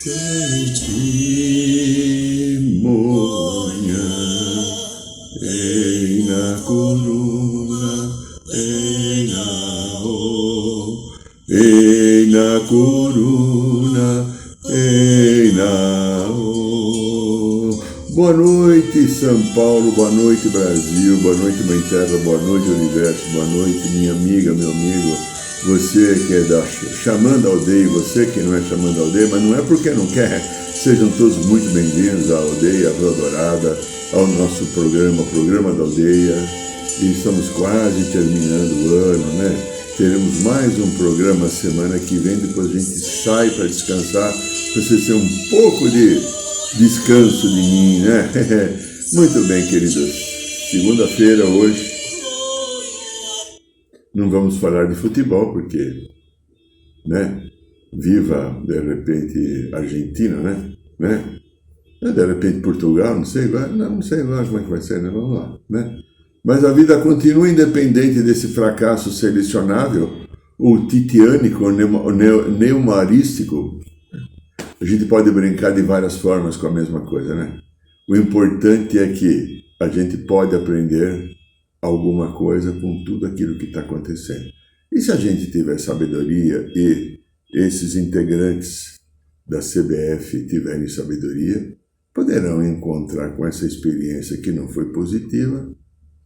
testemunha, ei na coruna, ei na coruna, ei na o. Boa noite, São Paulo, boa noite, Brasil, boa noite, Mãe Terra, boa noite, Universo, boa noite, minha amiga, meu amigo, você que é da Xamã da Aldeia, você que não é Xamã da Aldeia, mas não é porque não quer, sejam todos muito bem-vindos à Aldeia Rua Dourada, ao nosso programa, Programa da Aldeia, e estamos quase terminando o ano, né? Teremos mais um programa semana que vem, depois a gente sai para descansar, para vocês terem um pouco de descanso de mim, né? Muito bem, queridos. Segunda-feira hoje. Não vamos falar de futebol, porque, né? Viva, de repente, Argentina, né? De repente, Portugal, não sei lá como é que vai ser, né? Vamos lá, né? Mas a vida continua independente desse fracasso selecionável, o titiânico, o neumarístico. A gente pode brincar de várias formas com a mesma coisa, né? O importante é que a gente pode aprender alguma coisa com tudo aquilo que está acontecendo. E se a gente tiver sabedoria e esses integrantes da CBF tiverem sabedoria, poderão encontrar com essa experiência que não foi positiva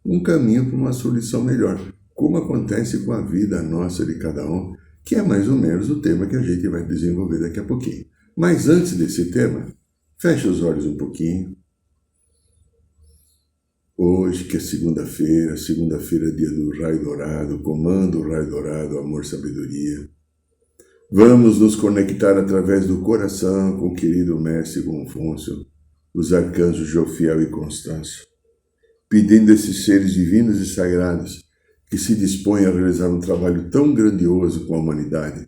um caminho para uma solução melhor, como acontece com a vida nossa de cada um, que é mais ou menos o tema que a gente vai desenvolver daqui a pouquinho. Mas antes desse tema, feche os olhos um pouquinho. Hoje, que é segunda-feira é dia do Raio Dourado, comando o Raio Dourado, amor, sabedoria. Vamos nos conectar através do coração com o querido Mestre Confúcio, os arcanjos Jofiel e Constâncio, pedindo a esses seres divinos e sagrados que se dispõem a realizar um trabalho tão grandioso com a humanidade,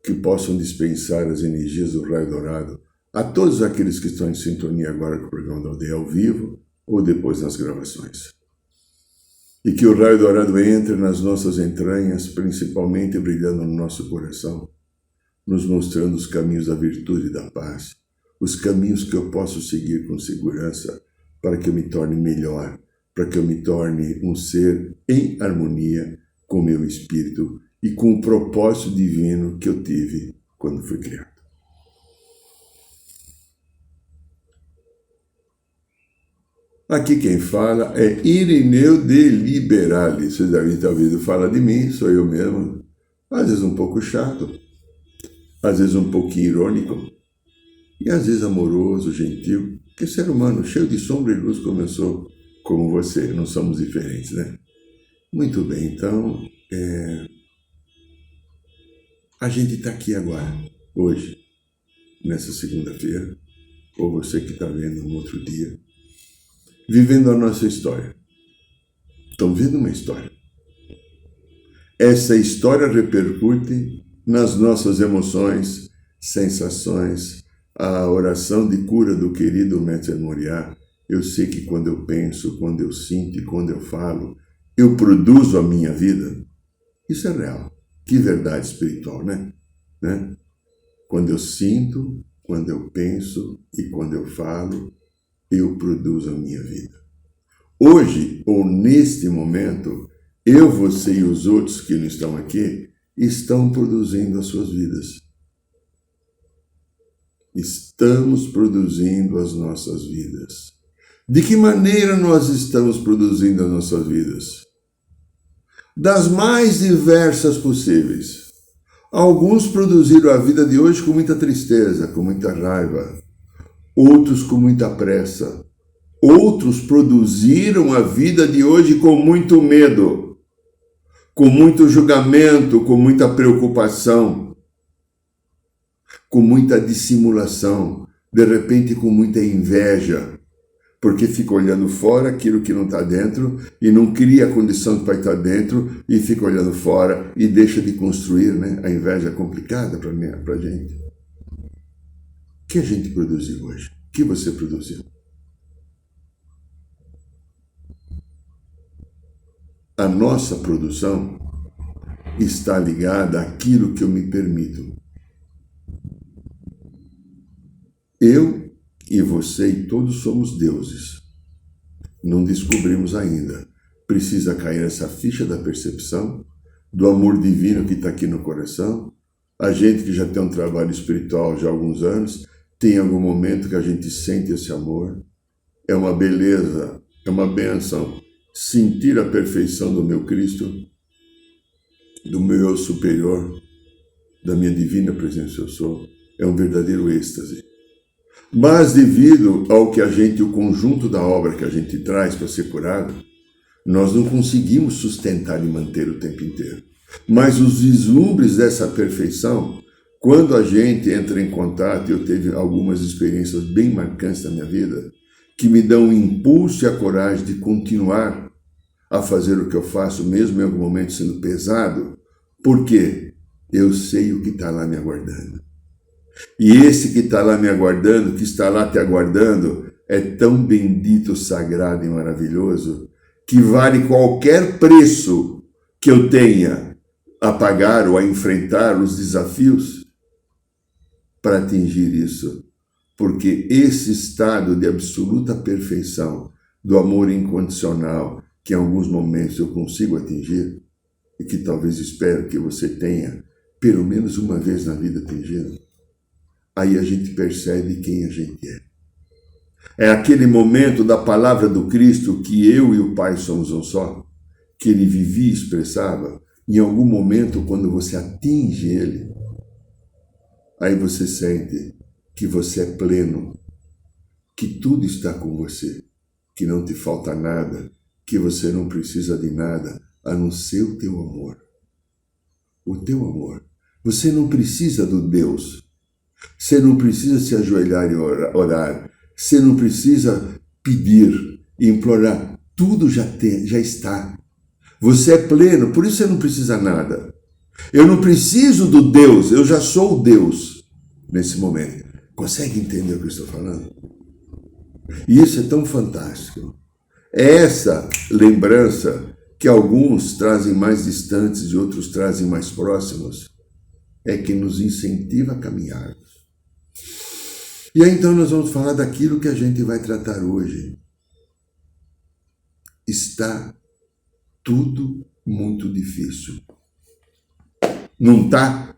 que possam dispensar as energias do Raio Dourado a todos aqueles que estão em sintonia agora com o programa da Aldeia ao vivo ou depois nas gravações. E que o Raio Dourado entre nas nossas entranhas, principalmente brilhando no nosso coração, nos mostrando os caminhos da virtude e da paz, os caminhos que eu posso seguir com segurança para que eu me torne melhor, para que eu me torne um ser em harmonia com o meu espírito e com o propósito divino que eu tive quando fui criado. Aqui quem fala é Irineu de Liberale. Vocês devem ter ouvido falar de mim, sou eu mesmo. Às vezes um pouco chato, às vezes um pouquinho irônico, e às vezes amoroso, gentil, porque ser humano cheio de sombra e luz como eu sou, como você, não somos diferentes, né? Muito bem, então, a gente está aqui agora, hoje, nessa segunda-feira, ou você que está vendo um outro dia, vivendo a nossa história. Estão vendo uma história. Essa história repercute nas nossas emoções, sensações, a oração de cura do querido Mestre Moriá. Eu sei que quando eu penso, quando eu sinto e quando eu falo, eu produzo a minha vida. Isso é real. Que verdade espiritual, né? Quando eu sinto, quando eu penso e quando eu falo, eu produzo a minha vida. Hoje, ou neste momento, eu, você e os outros que não estão aqui, estão produzindo as suas vidas. Estamos produzindo as nossas vidas. De que maneira nós estamos produzindo as nossas vidas? Das mais diversas possíveis. Alguns produziram a vida de hoje com muita tristeza, com muita raiva. Outros com muita pressa. Outros produziram a vida de hoje com muito medo, com muito julgamento, com muita preocupação, com muita dissimulação, de repente com muita inveja, porque fica olhando fora aquilo que não está dentro e não cria a condição para estar dentro e fica olhando fora e deixa de construir, né? A inveja é complicada para a gente. O que a gente produziu hoje? O que você produziu? A nossa produção está ligada àquilo que eu me permito. Eu e você e todos somos deuses. Não descobrimos ainda. Precisa cair essa ficha da percepção, do amor divino que está aqui no coração. A gente que já tem um trabalho espiritual já há alguns anos, tem algum momento que a gente sente esse amor. É uma beleza, é uma bênção sentir a perfeição do meu Cristo, do meu eu superior, da minha divina presença eu sou. É um verdadeiro êxtase. Mas devido ao que o conjunto da obra que a gente traz para ser curado, nós não conseguimos sustentar e manter o tempo inteiro. Mas os vislumbres dessa perfeição, quando a gente entra em contato, eu tive algumas experiências bem marcantes na minha vida, que me dão o impulso e a coragem de continuar a fazer o que eu faço, mesmo em algum momento sendo pesado, porque eu sei o que está lá me aguardando. E esse que está lá me aguardando, que está lá te aguardando, é tão bendito, sagrado e maravilhoso, que vale qualquer preço que eu tenha a pagar ou a enfrentar os desafios para atingir isso. Porque esse estado de absoluta perfeição, do amor incondicional, que em alguns momentos eu consigo atingir, e que talvez espero que você tenha, pelo menos uma vez na vida atingido, aí a gente percebe quem a gente é. É aquele momento da palavra do Cristo que eu e o Pai somos um só, que ele vivia e expressava. Em algum momento, quando você atinge ele, aí você sente que você é pleno, que tudo está com você, que não te falta nada, que você não precisa de nada, a não ser o teu amor. O teu amor. Você não precisa do Deus. Você não precisa se ajoelhar e orar. Você não precisa pedir e implorar. Tudo já está. Você é pleno, por isso você não precisa nada. Eu não preciso do Deus, eu já sou o Deus nesse momento. Consegue entender o que eu estou falando? E isso é tão fantástico. É essa lembrança que alguns trazem mais distantes e outros trazem mais próximos, é que nos incentiva a caminhar. E aí então nós vamos falar daquilo que a gente vai tratar hoje. Está tudo muito difícil. Não tá?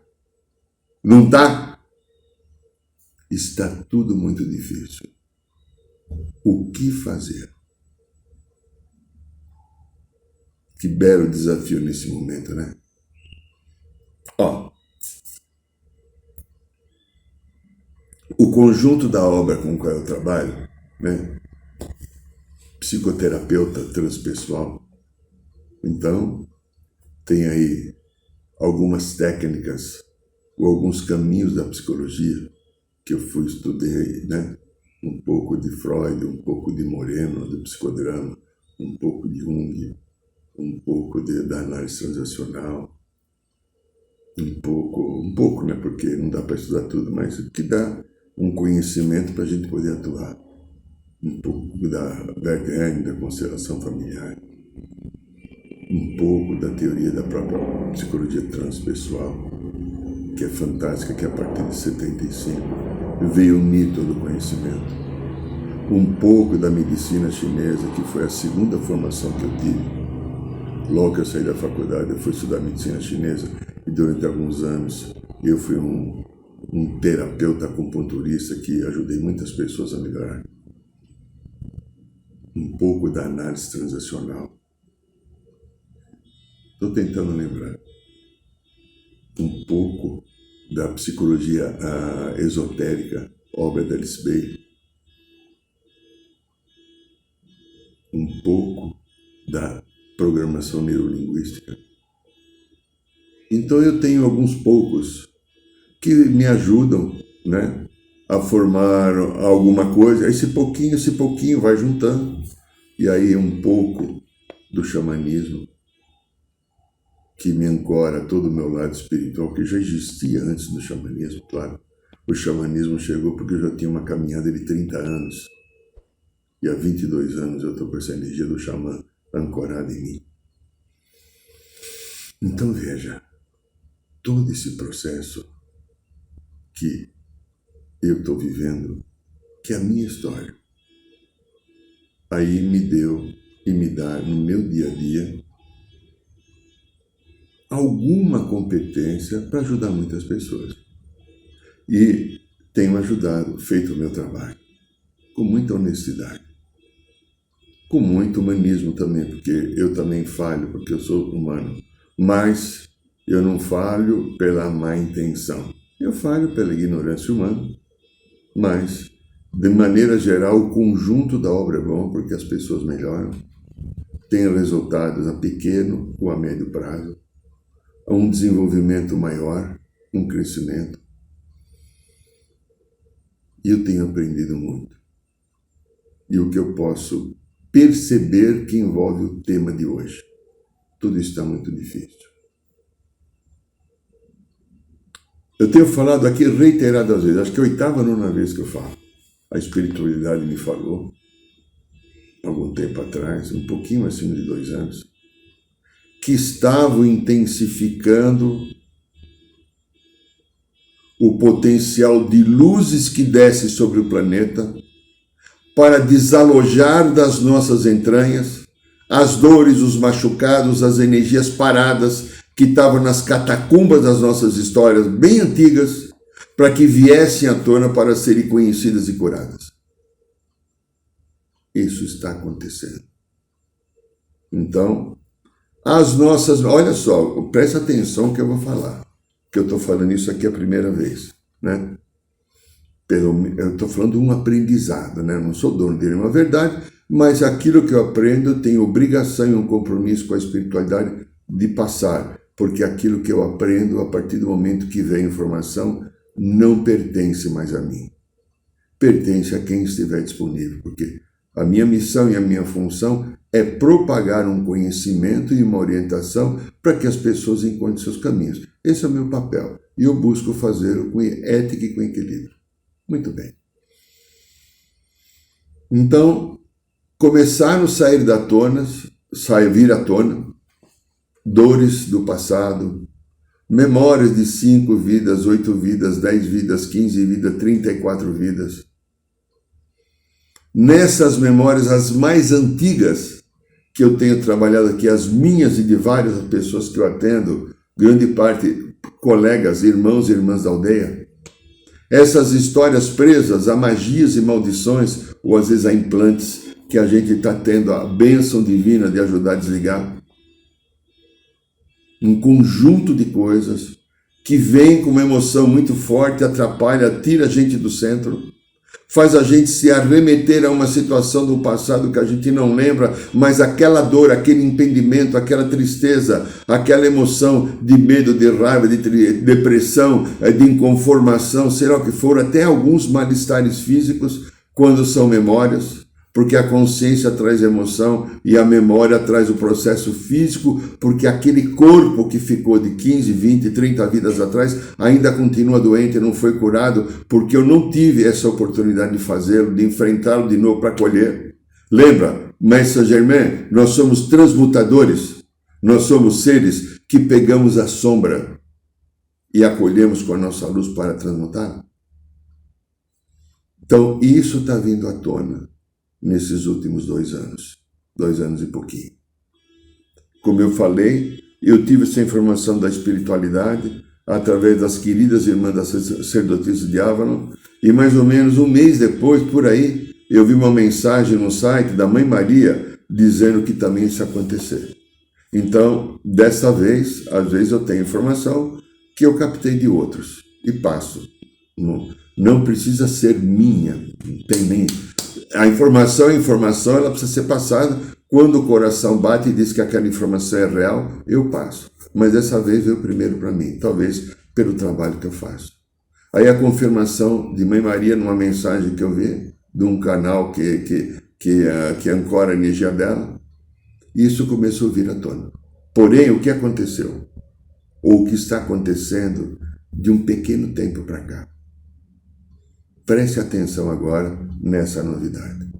Não tá? Está tudo muito difícil. O que fazer? Que belo desafio nesse momento, né? Ó, o conjunto da obra com qual eu trabalho, né? Psicoterapeuta transpessoal. Então, tem aí algumas técnicas ou alguns caminhos da psicologia que eu estudei, né? Um pouco de Freud, um pouco de Moreno, do psicodrama, um pouco de Jung, um pouco da análise transacional, um pouco, né? Porque não dá para estudar tudo, mas que dá um conhecimento para a gente poder atuar. Um pouco da Berghain, da constelação familiar, um pouco da teoria da própria psicologia transpessoal, que é fantástica, que a partir de 75 veio unir todo o conhecimento. Um pouco da medicina chinesa, que foi a segunda formação que eu tive. Logo que eu saí da faculdade, eu fui estudar medicina chinesa e durante alguns anos eu fui um terapeuta acupunturista que ajudei muitas pessoas a melhorar. Um pouco da análise transacional. Estou tentando lembrar. Um pouco da psicologia esotérica, obra da Alice Bailey. Um pouco da programação neurolinguística. Então eu tenho alguns poucos que me ajudam, né, a formar alguma coisa. Esse pouquinho vai juntando. E aí um pouco do xamanismo, que me ancora todo o meu lado espiritual, que já existia antes do xamanismo, claro. O xamanismo chegou porque eu já tinha uma caminhada de 30 anos. E há 22 anos eu estou com essa energia do xamã ancorada em mim. Então veja, todo esse processo que eu estou vivendo que a minha história aí me deu e me dá no meu dia a dia alguma competência para ajudar muitas pessoas. E tenho ajudado, feito o meu trabalho, com muita honestidade, com muito humanismo também, porque eu também falho, porque eu sou humano. Mas eu não falho pela má intenção. Eu falho pela ignorância humana, mas, de maneira geral, o conjunto da obra é bom, porque as pessoas melhoram, têm resultados a pequeno ou a médio prazo, a um desenvolvimento maior, um crescimento. E eu tenho aprendido muito. E o que eu posso perceber que envolve o tema de hoje. Tudo está muito difícil. Eu tenho falado aqui reiteradas vezes, acho que é a 8ª, 9ª vez que eu falo. A espiritualidade me falou, algum tempo atrás, um pouquinho acima de 2 anos, que estavam intensificando o potencial de luzes que desce sobre o planeta para desalojar das nossas entranhas as dores, os machucados, as energias paradas que estavam nas catacumbas das nossas histórias bem antigas, para que viessem à tona para serem conhecidas e curadas. Isso está acontecendo. Então, olha só, presta atenção que eu vou falar, que eu estou falando isso aqui a primeira vez, né? Eu estou falando de um aprendizado, né? Não sou dono de nenhuma verdade, mas aquilo que eu aprendo eu tenho obrigação e um compromisso com a espiritualidade de passar, porque aquilo que eu aprendo, a partir do momento que vem a informação, não pertence mais a mim. Pertence a quem estiver disponível, porque a minha missão e a minha função é propagar um conhecimento e uma orientação para que as pessoas encontrem seus caminhos. Esse é o meu papel, e eu busco fazê-lo com ética e com equilíbrio. Muito bem. Então, começaram a sair da tona, vir à tona, dores do passado, memórias de 5 vidas, 8 vidas, 10 vidas, 15 vidas, 34 vidas. Nessas memórias, as mais antigas que eu tenho trabalhado aqui, as minhas e de várias pessoas que eu atendo, grande parte colegas, irmãos e irmãs da aldeia, essas histórias presas a magias e maldições, ou às vezes a implantes, que a gente está tendo a bênção divina de ajudar a desligar. Um conjunto de coisas que vem com uma emoção muito forte, atrapalha, tira a gente do centro, faz a gente se arremeter a uma situação do passado que a gente não lembra, mas aquela dor, aquele impedimento, aquela tristeza, aquela emoção de medo, de raiva, de depressão, de inconformação, será o que for, até alguns mal-estares físicos, quando são memórias, porque a consciência traz emoção e a memória traz o processo físico, porque aquele corpo que ficou de 15, 20, 30 vidas atrás ainda continua doente, não foi curado, porque eu não tive essa oportunidade de fazê-lo, de enfrentá-lo de novo para colher. Lembra, Mestre Germain, nós somos transmutadores, nós somos seres que pegamos a sombra e acolhemos com a nossa luz para transmutar. Então, isso está vindo à tona nesses últimos 2 anos, 2 anos e pouquinho. Como eu falei, eu tive essa informação da espiritualidade através das queridas irmãs da sacerdotisa de Avalon, e mais ou menos um mês depois, por aí, eu vi uma mensagem no site da Mãe Maria dizendo que também isso ia acontecer. Então, dessa vez, às vezes eu tenho informação que eu captei de outros e passo. Não precisa ser minha, não tem nem... A informação, ela precisa ser passada. Quando o coração bate e diz que aquela informação é real, eu passo. Mas dessa vez veio primeiro para mim, talvez pelo trabalho que eu faço. Aí a confirmação de Mãe Maria numa mensagem que eu vi, de um canal que ancora a energia dela, isso começou a vir à tona. Porém, o que aconteceu? Ou o que está acontecendo de um pequeno tempo para cá? Preste atenção agora nessa novidade.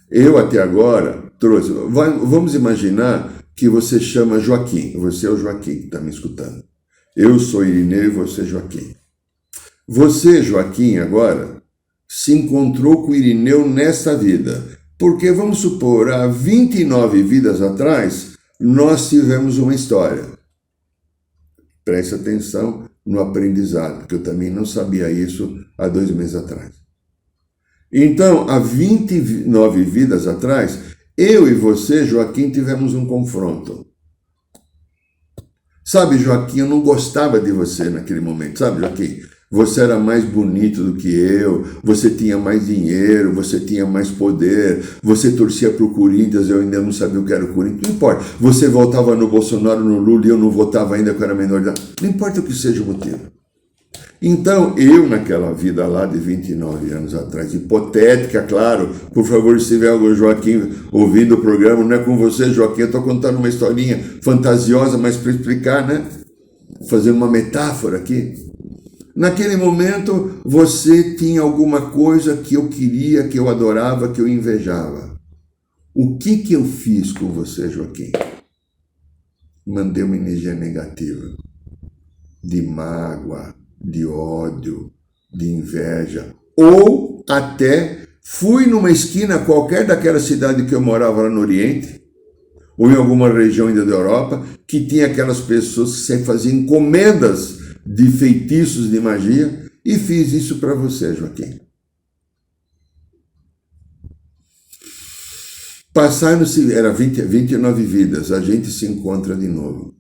Eu até agora trouxe... Vamos imaginar que você chama Joaquim. Você é o Joaquim que está me escutando. Eu sou Irineu e você é Joaquim. Você, Joaquim, agora se encontrou com Irineu nesta vida. Porque, vamos supor, há 29 vidas atrás, nós tivemos uma história. Preste atenção no aprendizado, porque eu também não sabia isso há 2 meses atrás. Então, há 29 vidas atrás, eu e você, Joaquim, tivemos um confronto. Sabe, Joaquim, eu não gostava de você naquele momento, sabe, Joaquim? Você era mais bonito do que eu, você tinha mais dinheiro, você tinha mais poder, você torcia para o Corinthians, eu ainda não sabia o que era o Corinthians, não importa. Você votava no Bolsonaro, no Lula, e eu não votava ainda, que eu era menor de idade. Não importa o que seja o motivo. Então, eu naquela vida lá de 29 anos atrás, hipotética, claro, por favor, se tiver algum Joaquim ouvindo o programa, não é com você, Joaquim, eu estou contando uma historinha fantasiosa, mas para explicar, né? Fazendo uma metáfora aqui. Naquele momento, você tinha alguma coisa que eu queria, que eu adorava, que eu invejava. O que eu fiz com você, Joaquim? Mandei uma energia negativa, de mágoa, de ódio, de inveja, ou até fui numa esquina qualquer daquela cidade que eu morava lá no Oriente, ou em alguma região ainda da Europa, que tinha aquelas pessoas que faziam encomendas de feitiços de magia, e fiz isso para você, Joaquim. Passaram-se, era 29 vidas, a gente se encontra de novo.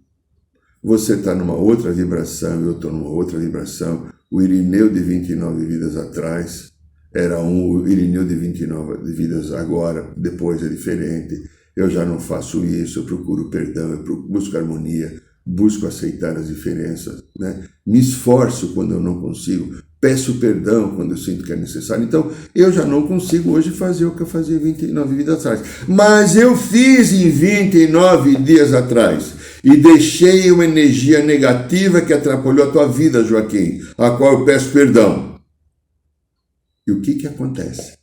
Você está numa outra vibração, eu estou numa outra vibração. O Irineu de 29 vidas atrás era o Irineu de 29 vidas agora, depois é diferente. Eu já não faço isso, eu procuro perdão, eu busco harmonia, busco aceitar as diferenças, né? Me esforço quando eu não consigo, peço perdão quando eu sinto que é necessário. Então, eu já não consigo hoje fazer o que eu fazia 29 vidas atrás. Mas eu fiz em 29 dias atrás. E deixei uma energia negativa que atrapalhou a tua vida, Joaquim, a qual eu peço perdão. E o que acontece?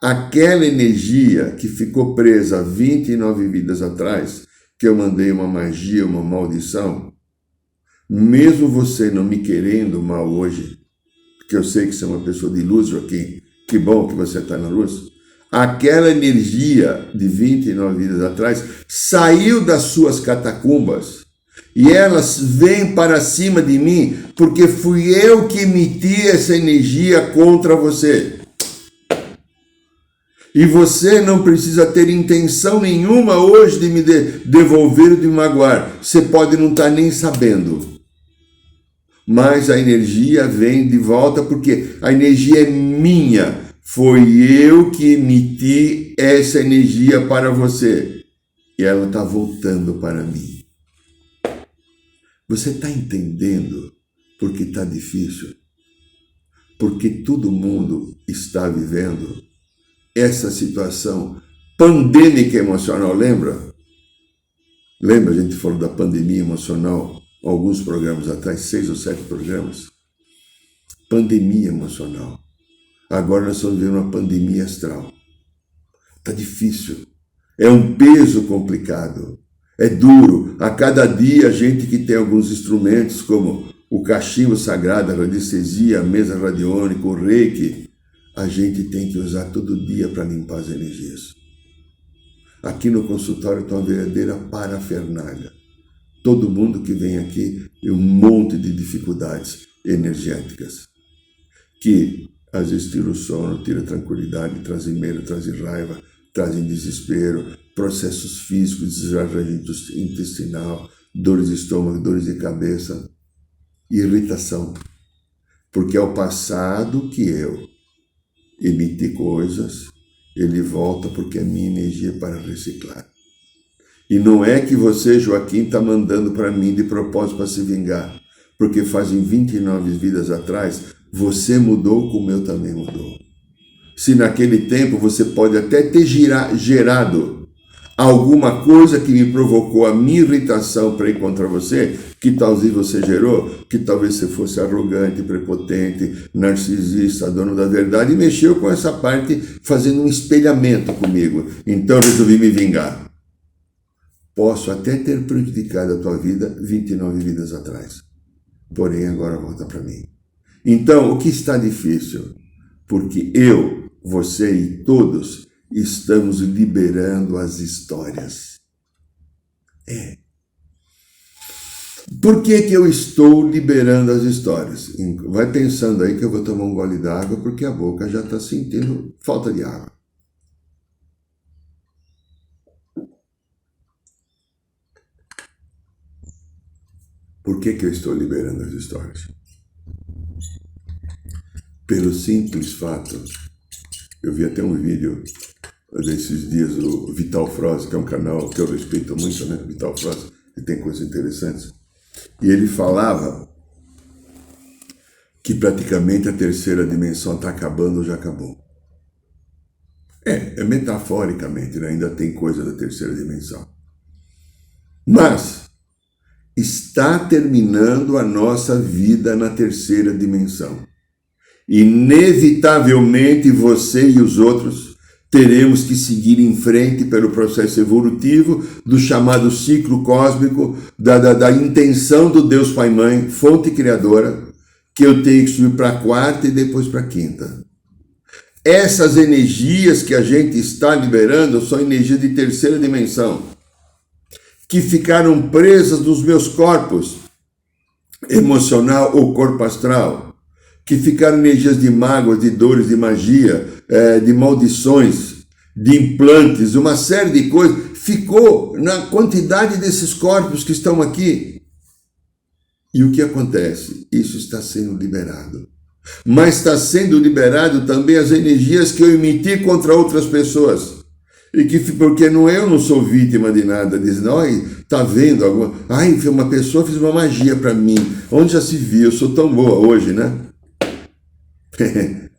Aquela energia que ficou presa 29 vidas atrás, que eu mandei uma magia, uma maldição, mesmo você não me querendo mal hoje, porque eu sei que você é uma pessoa de luz, Joaquim, que bom que você está na luz, aquela energia de 29 vidas atrás saiu das suas catacumbas e elas vêm para cima de mim porque fui eu que emiti essa energia contra você. E você não precisa ter intenção nenhuma hoje de me devolver ou de me magoar. Você pode não estar nem sabendo. Mas a energia vem de volta porque a energia é minha. Foi eu que emiti essa energia para você. E ela está voltando para mim. Você está entendendo por que está difícil? Porque todo mundo está vivendo essa situação pandêmica emocional, lembra? Lembra, a gente falou da pandemia emocional alguns programas atrás, 6 ou 7 programas? Pandemia emocional. Agora nós estamos vivendo uma pandemia astral. Está difícil. É um peso complicado. É duro. A cada dia a gente que tem alguns instrumentos como o cachimbo sagrado, a radiestesia, a mesa radiônica, o reiki, a gente tem que usar todo dia para limpar as energias. Aqui no consultório está uma verdadeira parafernália. Todo mundo que vem aqui tem um monte de dificuldades energéticas, que às vezes tira o sono, tira a tranquilidade, trazem medo, trazem raiva, trazem desespero, processos físicos, desarranjo intestinal, dores de estômago, dores de cabeça, irritação. Porque é o passado que eu emite coisas, ele volta porque é minha energia para reciclar. E não é que você, Joaquim, está mandando para mim de propósito para se vingar, porque fazem 29 vidas atrás, você mudou como eu também mudou. Se naquele tempo você pode até ter gerado alguma coisa que me provocou a minha irritação para ir contra você, que talvez você gerou, que talvez você fosse arrogante, prepotente, narcisista, dono da verdade, e mexeu com essa parte fazendo um espelhamento comigo. Então eu resolvi me vingar. Posso até ter prejudicado a tua vida 29 vidas atrás. Porém, agora volta para mim. Então, o que está difícil? porque eu, você e todos estamos liberando as histórias. Por que eu estou liberando as histórias? Vai pensando aí que eu vou tomar um gole d'água porque a boca já está sentindo falta de água. Por que eu estou liberando as histórias? Pelo simples fato, eu vi até um vídeo desses dias do Vital Froze, que é um canal que eu respeito muito, né? Vital Froze, que tem coisas interessantes. E ele falava que praticamente a terceira dimensão está acabando ou já acabou. É metaforicamente, né? Ainda tem coisa da terceira dimensão. Mas está terminando a nossa vida na terceira dimensão. Inevitavelmente você e os outros teremos que seguir em frente pelo processo evolutivo do chamado ciclo cósmico, da intenção do Deus Pai Mãe, fonte criadora, que eu tenho que subir para a quarta e depois para a quinta. Essas energias que a gente está liberando são energias de terceira dimensão, que ficaram presas nos meus corpos, emocional ou corpo astral, que ficaram energias de mágoas, de dores, de magia, de maldições, de implantes, uma série de coisas, ficou na quantidade desses corpos que estão aqui. E o que acontece? Isso está sendo liberado. Mas está sendo liberado também as energias que eu emiti contra outras pessoas. E que, porque eu não sou vítima de nada, diz, ai, tá vendo alguma, ai, uma pessoa fez uma magia para mim, onde já se viu, eu sou tão boa hoje, né?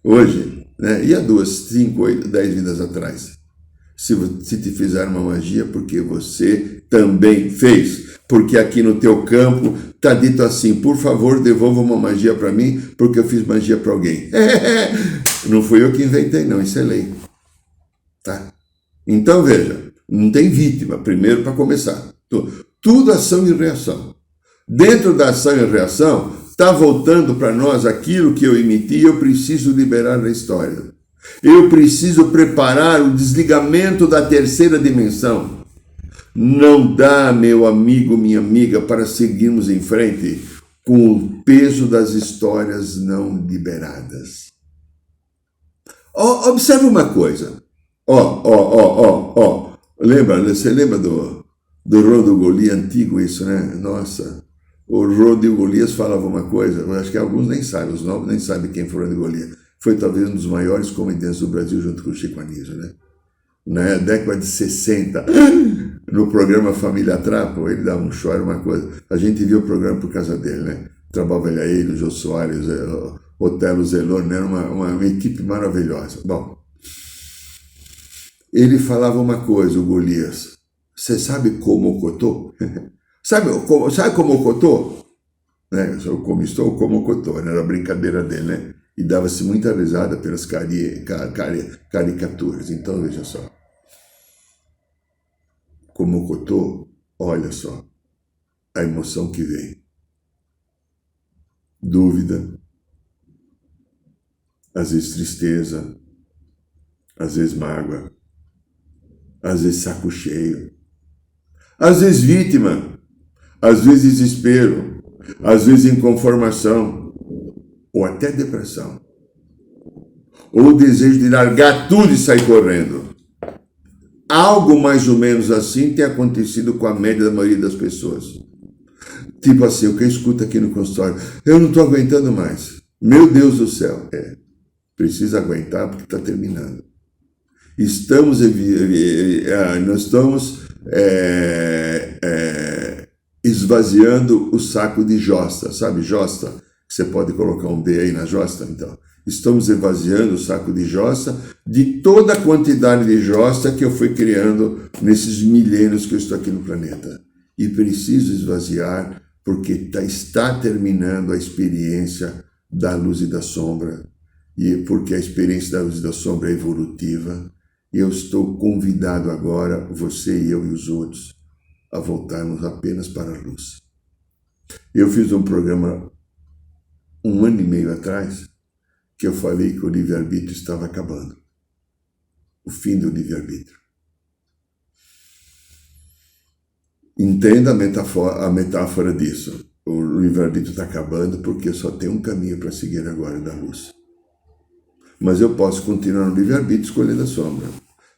Hoje, né? E há 2, 5, 8, 10 vidas atrás. Se te fizeram uma magia, porque você também fez. Porque aqui no teu campo está dito assim, por favor, devolva uma magia para mim, porque eu fiz magia para alguém. Não fui eu que inventei, não, isso é lei. Tá? Então, veja, não tem vítima, primeiro para começar. Tudo ação e reação. Dentro da ação e reação, está voltando para nós aquilo que eu emiti, eu preciso liberar a história. Eu preciso preparar o desligamento da terceira dimensão. Não dá, meu amigo, minha amiga, para seguirmos em frente com o peso das histórias não liberadas. Observe uma coisa. Você lembra do Rodo Golias antigo isso, né? Nossa, o Rodo e o Golias falavam uma coisa, eu acho que alguns nem sabem, os novos nem sabem quem foi o Rodo e Golias. Foi talvez um dos maiores comediantes do Brasil junto com o Chico Anísio, né? Na década de 60, no programa Família Trapo, ele dava um choro, uma coisa. A gente viu o programa por causa dele, né? Trabalhava ele, o Jô Soares, Otelo Zelor, né? Era uma equipe maravilhosa. Bom, ele falava uma coisa, o Golias. Você sabe como o Cotô? Sabe como o Cotô? Né? Como estou, como o Cotô, né? Era a brincadeira dele, né? E dava-se muita risada pelas caricaturas. Então, veja só. Como o Cotô, olha só a emoção que vem. Dúvida, às vezes tristeza, às vezes mágoa, às vezes saco cheio, às vezes vítima, às vezes desespero, às vezes inconformação, ou até depressão, ou o desejo de largar tudo e sair correndo. Algo mais ou menos assim tem acontecido com a média da maioria das pessoas. Tipo assim, o que eu escuto aqui no consultório, eu não estou aguentando mais. Meu Deus do céu. Precisa aguentar porque está terminando. Nós estamos esvaziando o saco de josta, sabe josta? Você pode colocar um D aí na josta, então. Estamos esvaziando o saco de josta de toda a quantidade de josta que eu fui criando nesses milênios que eu estou aqui no planeta. E preciso esvaziar porque está terminando a experiência da luz e da sombra. E porque a experiência da luz e da sombra é evolutiva. E eu estou convidado agora, você e eu e os outros, a voltarmos apenas para a luz. Eu fiz um programa 1 ano e meio atrás, que eu falei que o livre-arbítrio estava acabando. O fim do livre-arbítrio. Entenda a metáfora disso. O livre-arbítrio está acabando porque só tem um caminho para seguir agora, da luz. Mas eu posso continuar no livre-arbítrio escolhendo a sombra.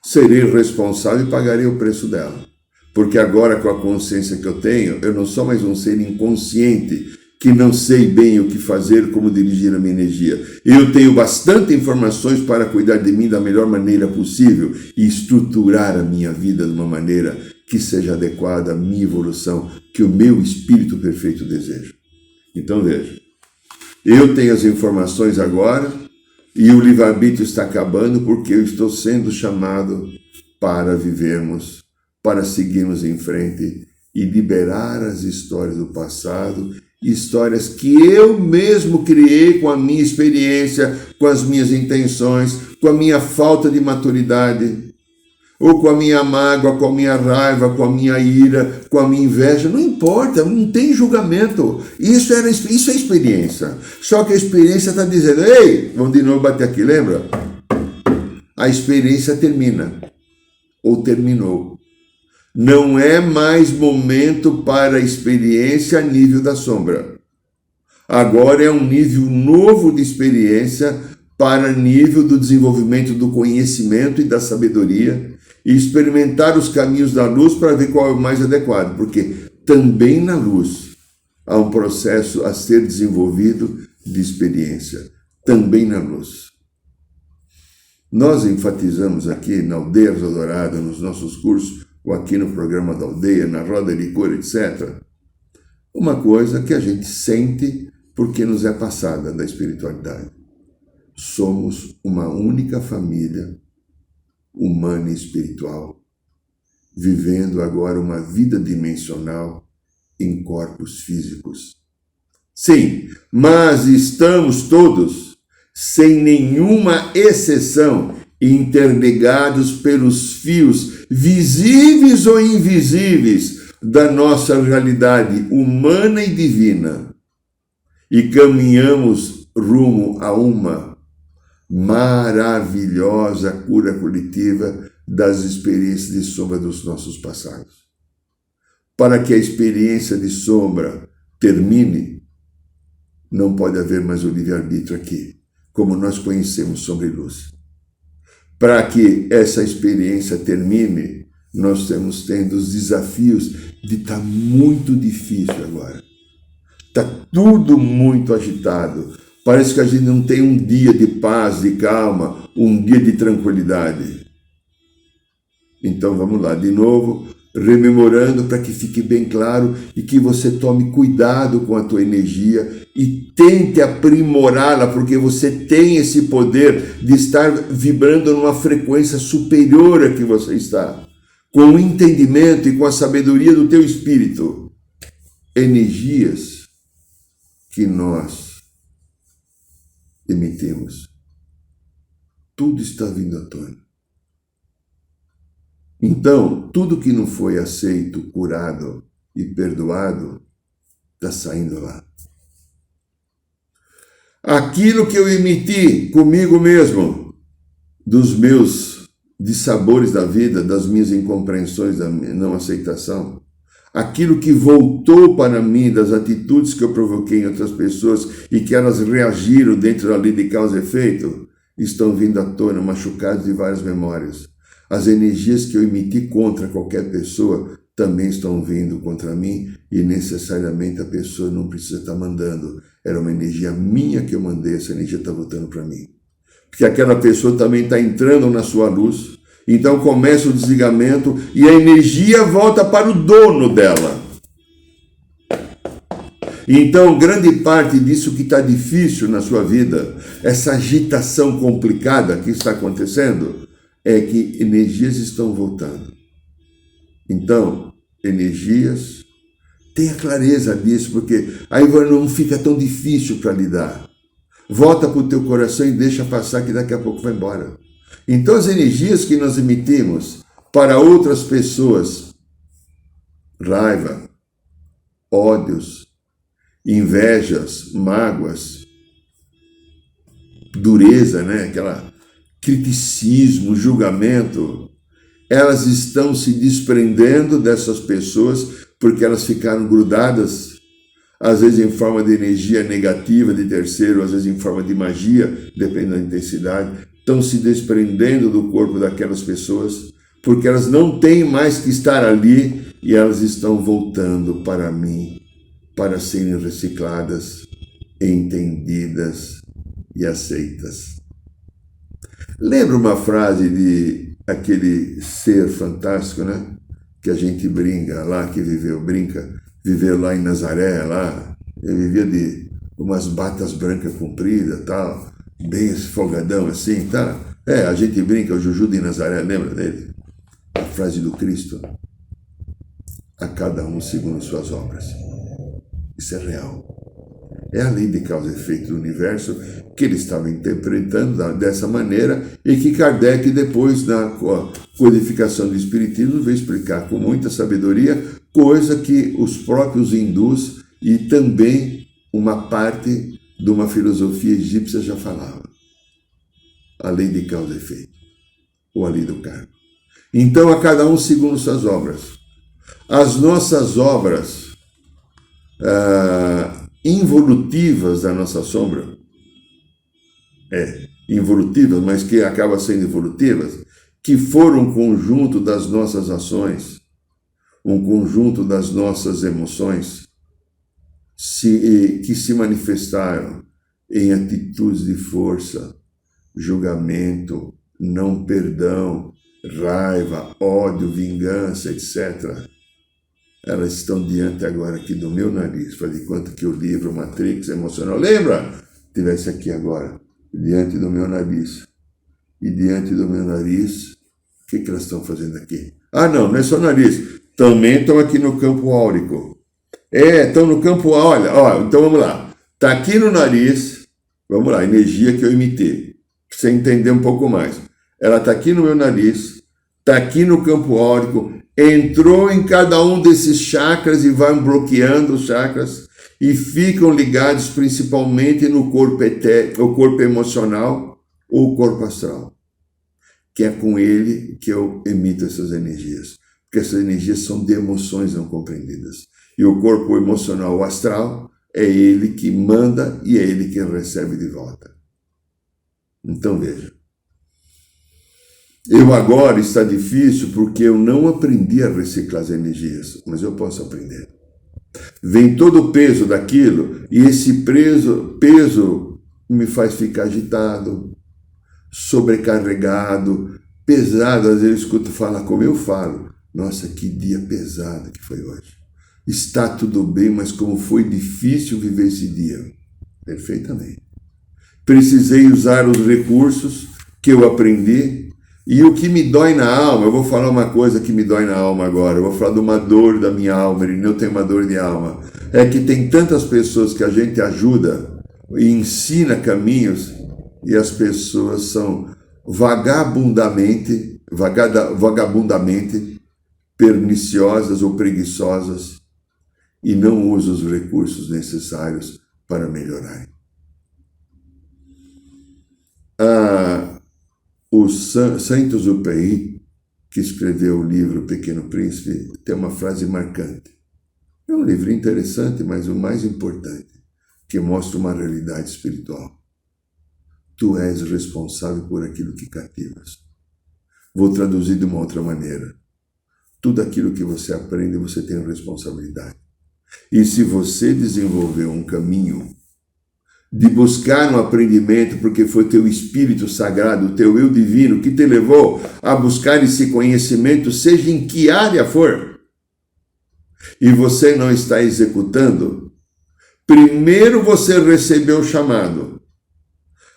Serei responsável e pagarei o preço dela. Porque agora, com a consciência que eu tenho, eu não sou mais um ser inconsciente que não sei bem o que fazer, como dirigir a minha energia. Eu tenho bastante informações para cuidar de mim da melhor maneira possível e estruturar a minha vida de uma maneira que seja adequada à minha evolução, que o meu espírito perfeito deseja. Então veja, eu tenho as informações agora e o livre-arbítrio está acabando porque eu estou sendo chamado para vivermos, para seguirmos em frente e liberar as histórias do passado, histórias que eu mesmo criei com a minha experiência, com as minhas intenções, com a minha falta de maturidade, ou com a minha mágoa, com a minha raiva, com a minha ira, com a minha inveja, não importa, não tem julgamento. Isso é experiência. Só que a experiência está dizendo, ei, vamos de novo bater aqui, lembra? A experiência termina, ou terminou. Não é mais momento para a experiência a nível da sombra. Agora é um nível novo de experiência para nível do desenvolvimento do conhecimento e da sabedoria e experimentar os caminhos da luz para ver qual é o mais adequado, porque também na luz há um processo a ser desenvolvido de experiência, também na luz. Nós enfatizamos aqui na Aldeia Dourada, nos nossos cursos, ou aqui no programa da aldeia, na roda de cor, etc., uma coisa que a gente sente porque nos é passada da espiritualidade. Somos uma única família humana e espiritual, vivendo agora uma vida dimensional em corpos físicos. Sim, mas estamos todos, sem nenhuma exceção, interligados pelos fios visíveis ou invisíveis da nossa realidade humana e divina, e caminhamos rumo a uma maravilhosa cura coletiva das experiências de sombra dos nossos passados. Para que a experiência de sombra termine, não pode haver mais o livre-arbítrio aqui, como nós conhecemos sombra e luz. Para que essa experiência termine, nós estamos tendo os desafios de estar muito difícil agora. Está tudo muito agitado. Parece que a gente não tem um dia de paz, de calma, um dia de tranquilidade. Então vamos lá, de novo, rememorando para que fique bem claro e que você tome cuidado com a tua energia e tente aprimorá-la, porque você tem esse poder de estar vibrando numa frequência superior a que você está, com o entendimento e com a sabedoria do teu espírito. Energias que nós emitimos. Tudo está vindo à tona. Então, tudo que não foi aceito, curado e perdoado, está saindo lá. Aquilo que eu emiti comigo mesmo, dos meus dissabores da vida, das minhas incompreensões, da minha não aceitação, aquilo que voltou para mim das atitudes que eu provoquei em outras pessoas e que elas reagiram dentro da lei de causa e efeito, estão vindo à tona, machucados de várias memórias. As energias que eu emiti contra qualquer pessoa também estão vindo contra mim e necessariamente a pessoa não precisa estar mandando. Era uma energia minha que eu mandei, essa energia está voltando para mim. Porque aquela pessoa também está entrando na sua luz, então começa o desligamento e a energia volta para o dono dela. Então, grande parte disso que está difícil na sua vida, essa agitação complicada que está acontecendo, é que energias estão voltando. Então, energias, tenha clareza disso, porque aí não fica tão difícil para lidar. Volta para o teu coração e deixa passar que daqui a pouco vai embora. Então, as energias que nós emitimos para outras pessoas, raiva, ódios, invejas, mágoas, dureza, né? Aquela criticismo, julgamento, elas estão se desprendendo dessas pessoas porque elas ficaram grudadas, às vezes em forma de energia negativa de terceiro, às vezes em forma de magia, dependendo da intensidade, estão se desprendendo do corpo daquelas pessoas, porque elas não têm mais que estar ali e elas estão voltando para mim, para serem recicladas, entendidas e aceitas. Lembra uma frase de aquele ser fantástico, né? Que a gente brinca lá, que viveu lá em Nazaré, lá. Ele vivia de umas batas brancas compridas, tal, bem folgadão assim, tá? A gente brinca, o Juju de Nazaré, lembra dele? A frase do Cristo: a cada um segundo suas obras. Isso é real. É a lei de causa e efeito do universo que ele estava interpretando dessa maneira e que Kardec, depois, na codificação do Espiritismo, veio explicar com muita sabedoria, coisa que os próprios hindus e também uma parte de uma filosofia egípcia já falava. A lei de causa e efeito, ou a lei do karma. Então, a cada um segundo suas obras. As nossas obras involutivas da nossa sombra, involutivas, mas que acabam sendo evolutivas, que foram um conjunto das nossas ações, um conjunto das nossas emoções, que se manifestaram em atitudes de força, julgamento, não perdão, raiva, ódio, vingança, etc. Elas estão diante agora aqui do meu nariz. Faz de conta que o livro Matrix Emocional, lembra? Estivesse aqui agora, diante do meu nariz. E diante do meu nariz, o que elas estão fazendo aqui? Ah, não é só nariz. Também estão aqui no campo áurico. Estão no campo áurico. Então vamos lá. Está aqui no nariz, vamos lá, energia que eu imitei. Para você entender um pouco mais. Ela está aqui no meu nariz, está aqui no campo áurico, entrou em cada um desses chakras e vai bloqueando os chakras e ficam ligados principalmente no corpo etérico, o corpo emocional ou o corpo astral, que é com ele que eu emito essas energias, porque essas energias são de emoções não compreendidas. E o corpo emocional, o astral, é ele que manda e é ele que recebe de volta. Então veja. Eu agora está difícil porque eu não aprendi a reciclar as energias, mas eu posso aprender. Vem todo o peso daquilo e esse peso me faz ficar agitado, sobrecarregado, pesado. Às vezes eu escuto falar como eu falo. Nossa, que dia pesado que foi hoje. Está tudo bem, mas como foi difícil viver esse dia. Perfeitamente. Precisei usar os recursos que eu aprendi. E o que me dói na alma, eu vou falar uma coisa que me dói na alma agora, eu vou falar de uma dor da minha alma, eu tenho uma dor de alma, é que tem tantas pessoas que a gente ajuda e ensina caminhos e as pessoas são vagabundamente perniciosas ou preguiçosas e não usam os recursos necessários para melhorar. O Saint-Exupéry, que escreveu o livro Pequeno Príncipe, tem uma frase marcante. É um livro interessante, mas o mais importante, que mostra uma realidade espiritual. Tu és responsável por aquilo que cativas. Vou traduzir de uma outra maneira. Tudo aquilo que você aprende, você tem responsabilidade. E se você desenvolveu um caminho de buscar um aprendimento, porque foi teu Espírito Sagrado, teu Eu Divino, que te levou a buscar esse conhecimento, seja em que área for, e você não está executando, primeiro você recebeu o chamado.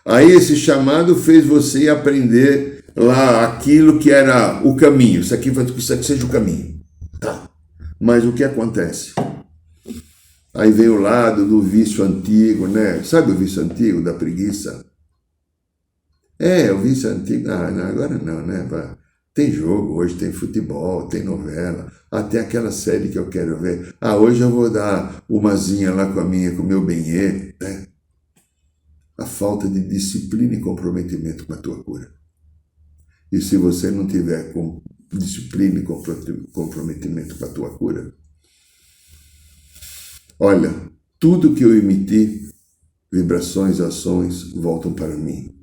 Aí esse chamado fez você aprender lá aquilo que era o caminho. Isso aqui seja o caminho. Tá. Mas o que acontece? Aí vem o lado do vício antigo, né? Sabe o vício antigo da preguiça? O vício antigo. Agora não, né? Tem jogo, hoje tem futebol, tem novela, até aquela série que eu quero ver. Hoje eu vou dar umazinha lá com o meu benê, né? a falta de disciplina e comprometimento com a tua cura. E se você não tiver com disciplina e comprometimento com a tua cura, olha, tudo que eu emiti, vibrações, ações, voltam para mim,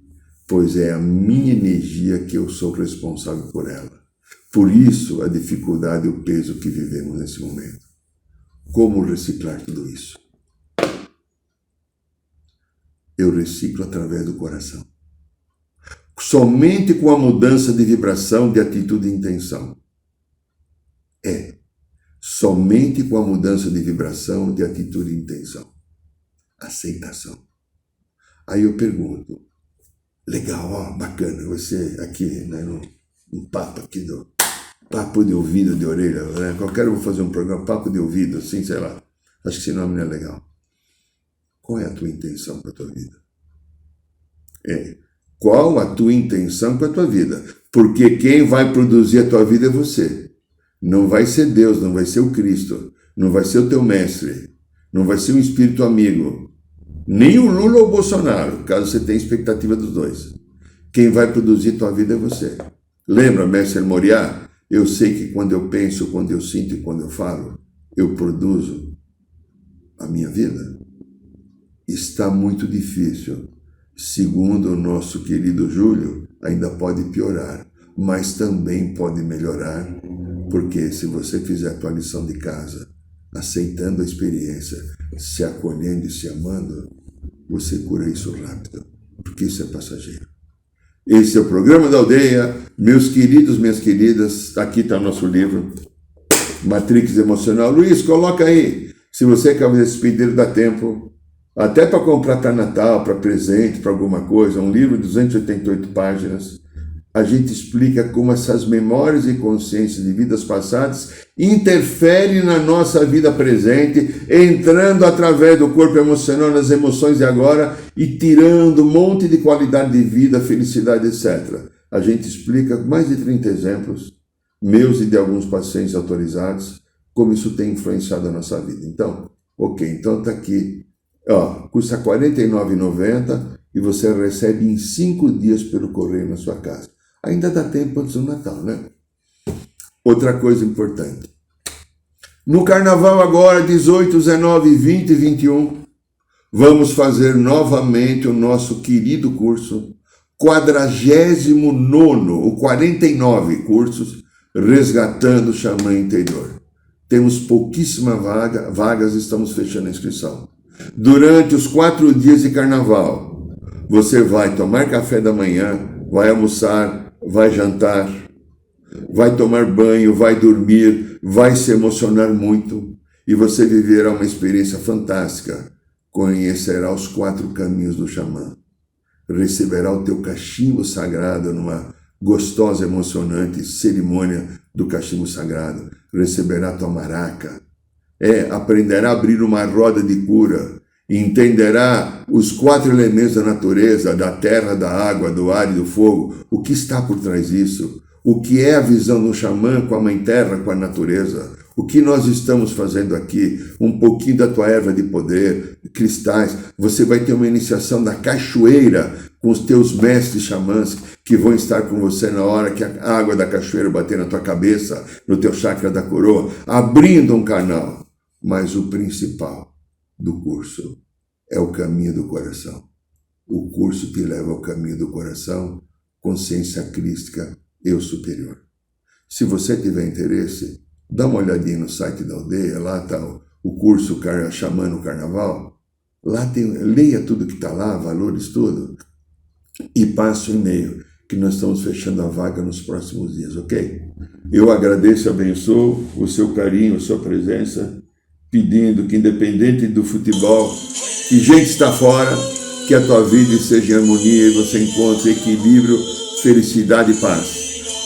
pois é a minha energia que eu sou responsável por ela. Por isso, a dificuldade e o peso que vivemos nesse momento. Como reciclar tudo isso? Eu reciclo através do coração. Somente com a mudança de vibração, de atitude e intenção. Somente com a mudança de vibração, de atitude e intenção. Aceitação. Aí eu pergunto, legal, ó, bacana, você aqui, né, no papo aqui do papo de ouvido, de orelha, né? Qualquer um vou fazer um programa, papo de ouvido, assim, sei lá. Acho que esse nome não é legal. Qual é a tua intenção para a tua vida? Qual a tua intenção para a tua vida? Porque quem vai produzir a tua vida é você. Não vai ser Deus, não vai ser o Cristo, não vai ser o teu mestre, não vai ser um espírito amigo, nem o Lula ou o Bolsonaro, caso você tenha expectativa dos dois. Quem vai produzir a tua vida é você. Lembra, mestre Moriá? Eu sei que quando eu penso, quando eu sinto e quando eu falo, eu produzo a minha vida. Está muito difícil. Segundo o nosso querido Júlio, ainda pode piorar, mas também pode melhorar, porque se você fizer a tua lição de casa, aceitando a experiência, se acolhendo e se amando, você cura isso rápido, porque isso é passageiro. Esse é o programa da aldeia. Meus queridos, minhas queridas, aqui está o nosso livro, Matrix Emocional. Luiz, coloca aí. Se você quer fazer esse pedido, dá tempo. Até para comprar para Natal, para presente, para alguma coisa. Um livro de 288 páginas. A gente explica como essas memórias e consciências de vidas passadas interferem na nossa vida presente, entrando através do corpo emocional nas emoções de agora e tirando um monte de qualidade de vida, felicidade, etc. A gente explica com mais de 30 exemplos, meus e de alguns pacientes autorizados, como isso tem influenciado a nossa vida. Então, então está aqui. Custa R$ 49,90 e você recebe em 5 dias pelo correio na sua casa. Ainda dá tempo antes do Natal, né? Outra coisa importante. No Carnaval agora, 18, 19, 20 e 21, vamos fazer novamente o nosso querido curso, 49º, o 49 cursos, Resgatando o Xamã Interior. Temos pouquíssimas vagas, estamos fechando a inscrição. Durante os 4 dias de Carnaval, você vai tomar café da manhã, vai almoçar, vai jantar, vai tomar banho, vai dormir, vai se emocionar muito e você viverá uma experiência fantástica. Conhecerá os 4 caminhos do xamã. Receberá o teu cachimbo sagrado numa gostosa, emocionante cerimônia do cachimbo sagrado. Receberá a tua maraca. Aprenderá a abrir uma roda de cura. Entenderá os 4 elementos da natureza, da terra, da água, do ar e do fogo. O que está por trás disso? O que é a visão do xamã com a mãe terra, com a natureza? O que nós estamos fazendo aqui? Um pouquinho da tua erva de poder, cristais. Você vai ter uma iniciação da cachoeira com os teus mestres xamãs que vão estar com você na hora que a água da cachoeira bater na tua cabeça, no teu chakra da coroa, abrindo um canal. Mas o principal do curso é o caminho do coração. O curso te leva ao caminho do coração, consciência crística, eu superior. Se você tiver interesse, dá uma olhadinha no site da aldeia, lá está o curso Xamã no Carnaval. Lá leia tudo que está lá, valores, tudo, e passe o e-mail, que nós estamos fechando a vaga nos próximos dias, ok? Eu agradeço e abençoo o seu carinho, a sua presença, pedindo que, independente do futebol, que gente está fora, que a tua vida seja em harmonia e você encontre equilíbrio, felicidade e paz.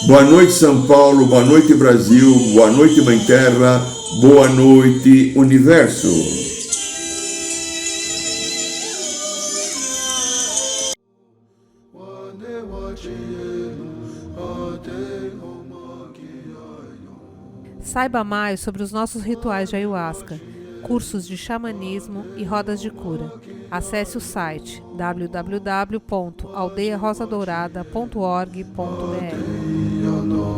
Boa noite, São Paulo, boa noite, Brasil, boa noite, Mãe Terra, boa noite, Universo. Saiba mais sobre os nossos rituais de ayahuasca. cursos de xamanismo e rodas de cura. Acesse o site www.aldeiarosadourada.org.br.